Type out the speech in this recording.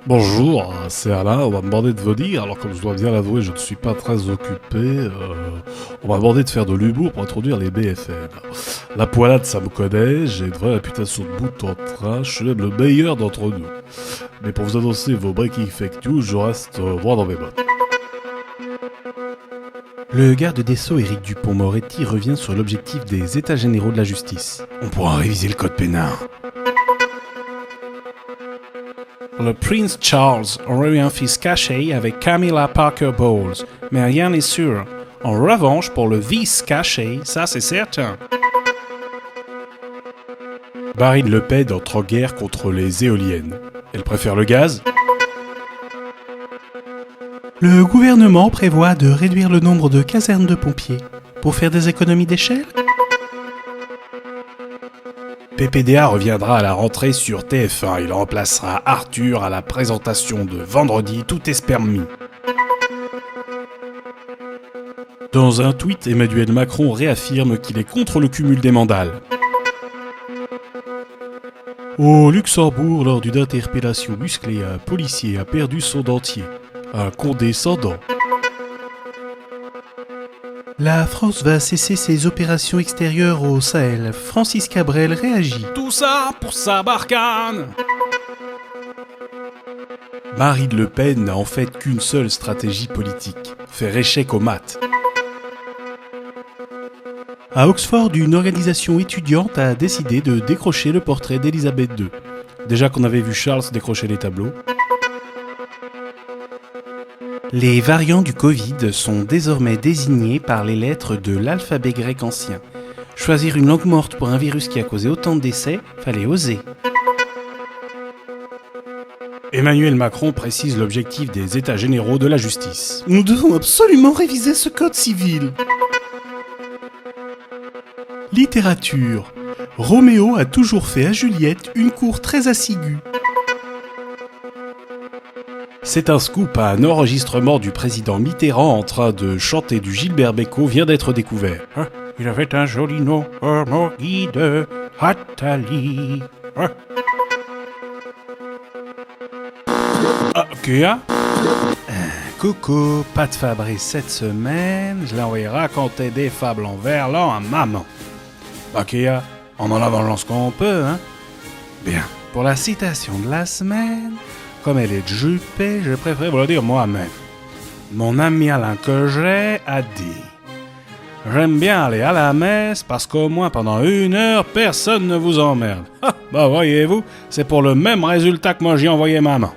Bonjour, c'est Alain, on m'a demandé de venir, alors comme je dois bien l'avouer, je ne suis pas très occupé, on m'a demandé de faire de l'humour pour introduire les BFM. La poilade, ça me connaît, j'ai une vraie réputation de bout en train, je suis même le meilleur d'entre nous. Mais pour vous annoncer vos breaking fake news, je reste droit dans mes bottes. Le garde des Sceaux Éric Dupond-Moretti revient sur l'objectif des États généraux de la justice. On pourra réviser le code pénal. Le prince Charles aurait eu un fils caché avec Camilla Parker Bowles, mais rien n'est sûr. En revanche, pour le vice caché, ça c'est certain. Marine Le Pen entre en guerre contre les éoliennes. Elle préfère le gaz ? Le gouvernement prévoit de réduire le nombre de casernes de pompiers pour faire des économies d'échelle. PPDA reviendra à la rentrée sur TF1. Il remplacera Arthur à la présentation de Vendredi, tout est permis. Dans un tweet, Emmanuel Macron réaffirme qu'il est contre le cumul des mandales. Au Luxembourg, lors d'une interpellation musclée, un policier a perdu son dentier. Un condescendant. La France va cesser ses opérations extérieures au Sahel. Francis Cabrel réagit. Tout ça pour sa barcane. Marine Le Pen n'a en fait qu'une seule stratégie politique, faire échec aux maths. À Oxford, une organisation étudiante a décidé de décrocher le portrait d'Élisabeth II. Déjà qu'on avait vu Charles décrocher les tableaux. Les variants du Covid sont désormais désignés par les lettres de l'alphabet grec ancien. Choisir une langue morte pour un virus qui a causé autant de décès, fallait oser. Emmanuel Macron précise l'objectif des États généraux de la justice. Nous devons absolument réviser ce code civil. Littérature. Roméo a toujours fait à Juliette une cour très assidue. C'est un scoop, un enregistrement du président Mitterrand en train de chanter du Gilbert Bécaud vient d'être découvert. Il avait un joli nom, mon guide, Attali. Kia? Coucou, pas de Fabrice cette semaine, je l'ai envoyé raconter des fables en verlan à maman. Kia, on en avance qu'on peut, hein? Bien, pour la citation de la semaine, comme elle est jupée, je préfère vous le dire moi-même. Mon ami Alain que j'ai a dit « J'aime bien aller à la messe parce qu'au moins pendant 1 heure, personne ne vous emmerde. » Bah voyez-vous, c'est pour le même résultat que moi j'ai envoyé maman.